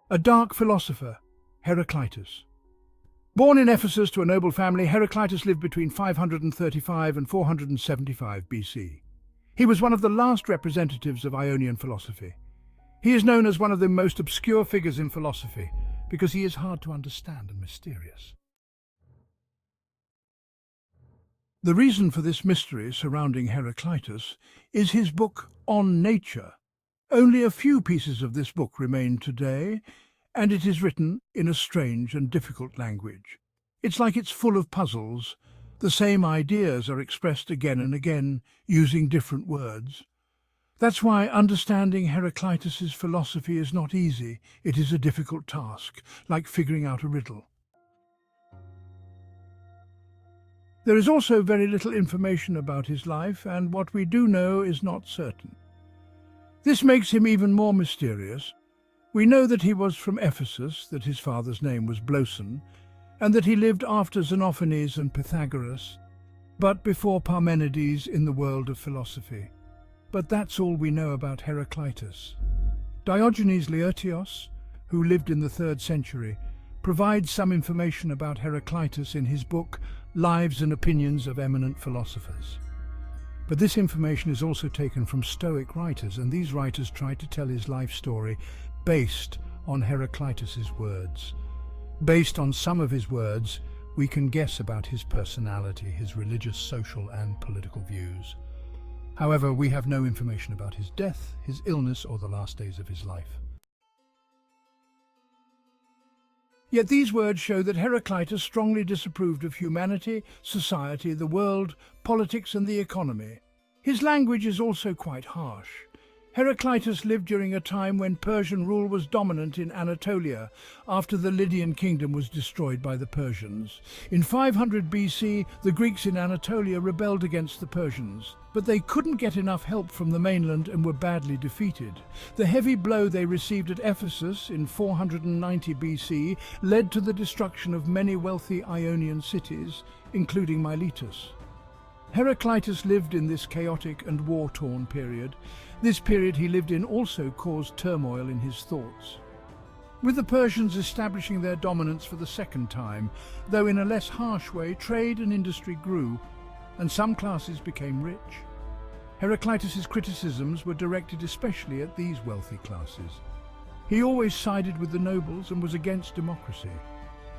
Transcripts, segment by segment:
A dark philosopher, Heraclitus. Born in Ephesus to a noble family, Heraclitus lived between 535 and 475 BC. He was one of the last representatives of Ionian philosophy. He is known as one of the most obscure figures in philosophy because he is hard to understand and mysterious. The reason for this mystery surrounding Heraclitus is his book On Nature. Only a few pieces of this book remain today, and it is written in a strange and difficult language. It's like it's full of puzzles. The same ideas are expressed again and again, using different words. That's why understanding Heraclitus's philosophy is not easy. It is a difficult task, like figuring out a riddle. There is also very little information about his life, and what we do know is not certain. This makes him even more mysterious. We know that he was from Ephesus, that his father's name was Blosun, and that he lived after Xenophanes and Pythagoras, but before Parmenides in the world of philosophy. But that's all we know about Heraclitus. Diogenes Laertios, who lived in the 3rd century, provides some information about Heraclitus in his book Lives and Opinions of Eminent Philosophers. But this information is also taken from Stoic writers, and these writers try to tell his life story based on Heraclitus's words. Based on some of his words, we can guess about his personality, his religious, social, and political views. However, we have no information about his death, his illness, or the last days of his life. Yet these words show that Heraclitus strongly disapproved of humanity, society, the world, politics, and the economy. His language is also quite harsh. Heraclitus lived during a time when Persian rule was dominant in Anatolia, after the Lydian kingdom was destroyed by the Persians. In 500 BC, the Greeks in Anatolia rebelled against the Persians, but they couldn't get enough help from the mainland and were badly defeated. The heavy blow they received at Ephesus in 490 BC led to the destruction of many wealthy Ionian cities, including Miletus. Heraclitus lived in this chaotic and war-torn period. This period he lived in also caused turmoil in his thoughts. With the Persians establishing their dominance for the second time, though in a less harsh way, trade and industry grew, and some classes became rich. Heraclitus's criticisms were directed especially at these wealthy classes. He always sided with the nobles and was against democracy.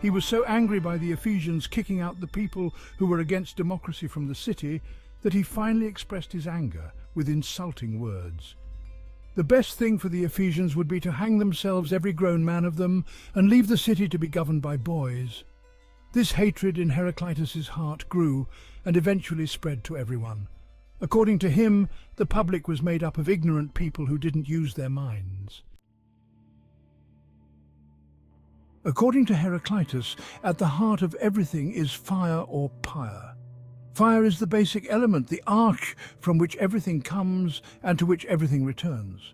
He was so angry by the Ephesians kicking out the people who were against democracy from the city that he finally expressed his anger with insulting words. The best thing for the Ephesians would be to hang themselves, every grown man of them, and leave the city to be governed by boys. This hatred in Heraclitus's heart grew and eventually spread to everyone. According to him, the public was made up of ignorant people who didn't use their minds. According to Heraclitus, at the heart of everything is fire or pyre. Fire is the basic element, the arch from which everything comes and to which everything returns.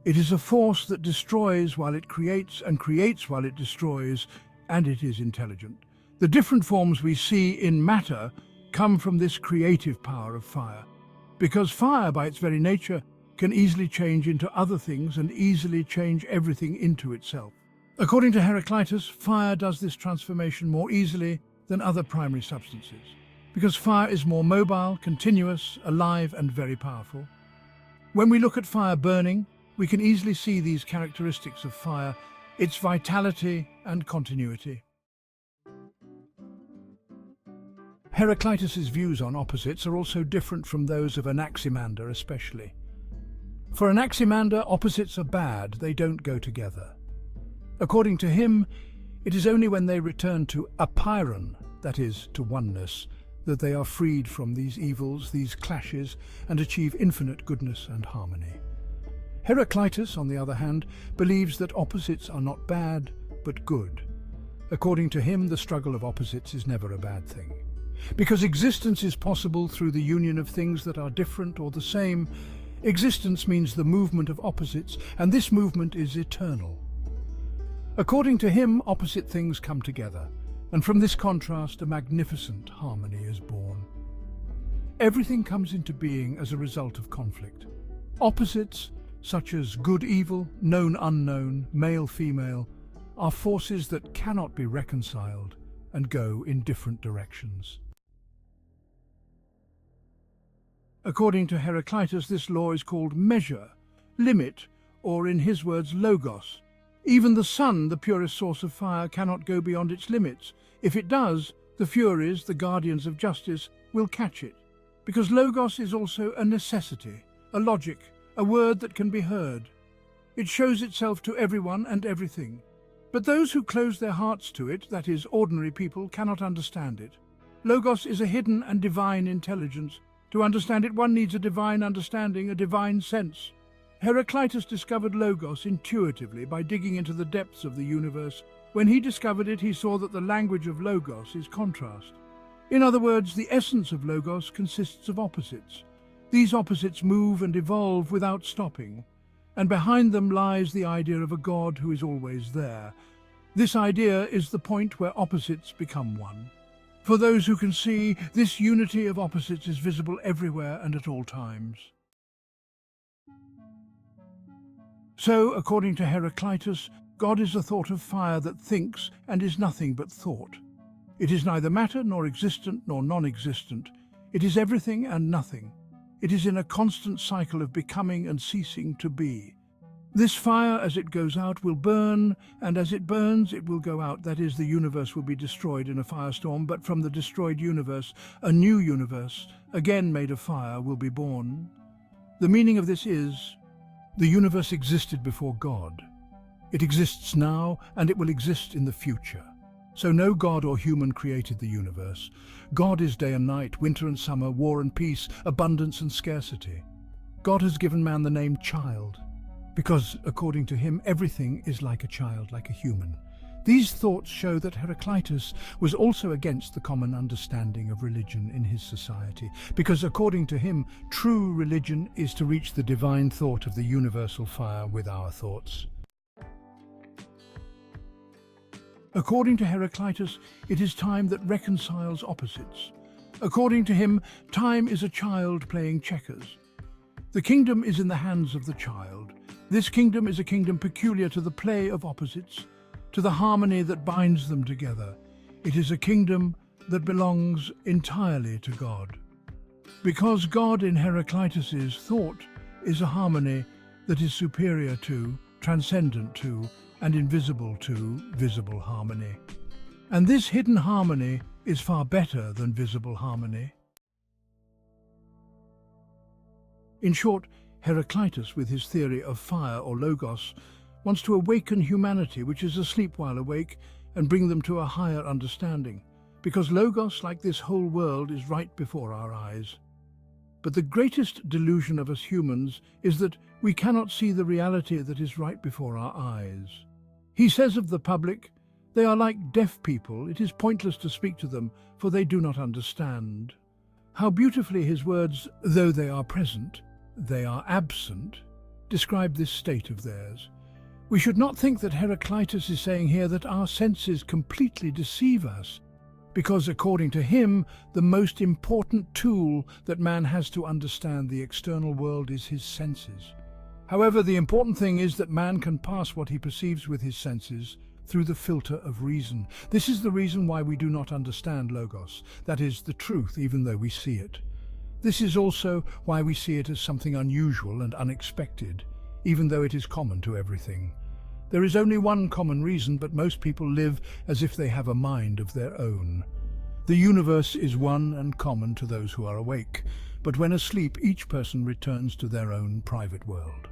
It is a force that destroys while it creates and creates while it destroys, and it is intelligent. The different forms we see in matter come from this creative power of fire, because fire, by its very nature, can easily change into other things and easily change everything into itself. According to Heraclitus, fire does this transformation more easily than other primary substances, because fire is more mobile, continuous, alive, and very powerful. When we look at fire burning, we can easily see these characteristics of fire, its vitality and continuity. Heraclitus's views on opposites are also different from those of Anaximander especially. For Anaximander, opposites are bad, they don't go together. According to him, it is only when they return to apeiron, that is, to oneness, that they are freed from these evils, these clashes, and achieve infinite goodness and harmony. Heraclitus, on the other hand, believes that opposites are not bad, but good. According to him, the struggle of opposites is never a bad thing. Because existence is possible through the union of things that are different or the same, existence means the movement of opposites, and this movement is eternal. According to him, opposite things come together, and from this contrast a magnificent harmony is born. Everything comes into being as a result of conflict. Opposites such as good, evil, known, unknown, male, female, are forces that cannot be reconciled and go in different directions. According to Heraclitus, this law is called measure, limit, or in his words, logos. Even the sun, the purest source of fire, cannot go beyond its limits. If it does, the Furies, the guardians of justice, will catch it. Because logos is also a necessity, a logic, a word that can be heard. It shows itself to everyone and everything. But those who close their hearts to it, that is, ordinary people, cannot understand it. Logos is a hidden and divine intelligence. To understand it, one needs a divine understanding, a divine sense. Heraclitus discovered Logos intuitively by digging into the depths of the universe. When he discovered it, he saw that the language of Logos is contrast. In other words, the essence of Logos consists of opposites. These opposites move and evolve without stopping, and behind them lies the idea of a God who is always there. This idea is the point where opposites become one. For those who can see, this unity of opposites is visible everywhere and at all times. So, according to Heraclitus, God is a thought of fire that thinks and is nothing but thought. It is neither matter nor existent nor non-existent. It is everything and nothing. It is in a constant cycle of becoming and ceasing to be. This fire, as it goes out, will burn, and as it burns, it will go out. That is, the universe will be destroyed in a firestorm, but from the destroyed universe, a new universe, again made of fire, will be born. The meaning of this is, the universe existed before God. It exists now, and it will exist in the future. So no god or human created the universe. God is day and night, winter and summer, war and peace, abundance and scarcity. God has given man the name child, because, according to him, everything is like a child, like a human. These thoughts show that Heraclitus was also against the common understanding of religion in his society, because, according to him, true religion is to reach the divine thought of the universal fire with our thoughts. According to Heraclitus, it is time that reconciles opposites. According to him, time is a child playing checkers. The kingdom is in the hands of the child. This kingdom is a kingdom peculiar to the play of opposites, to the harmony that binds them together. It is a kingdom that belongs entirely to God. Because God in Heraclitus's thought is a harmony that is superior to, transcendent to, and invisible to visible harmony. And this hidden harmony is far better than visible harmony. In short, Heraclitus, with his theory of fire or logos, wants to awaken humanity, which is asleep while awake, and bring them to a higher understanding, because logos, like this whole world, is right before our eyes. But the greatest delusion of us humans is that we cannot see the reality that is right before our eyes. He says of the public, they are like deaf people, it is pointless to speak to them, for they do not understand. How beautifully his words, though they are present, they are absent, describe this state of theirs. We should not think that Heraclitus is saying here that our senses completely deceive us, because according to him, the most important tool that man has to understand the external world is his senses. However, the important thing is that man can pass what he perceives with his senses through the filter of reason. This is the reason why we do not understand logos, that is, the truth, even though we see it. This is also why we see it as something unusual and unexpected, even though it is common to everything. There is only one common reason, but most people live as if they have a mind of their own. The universe is one and common to those who are awake, but when asleep, each person returns to their own private world.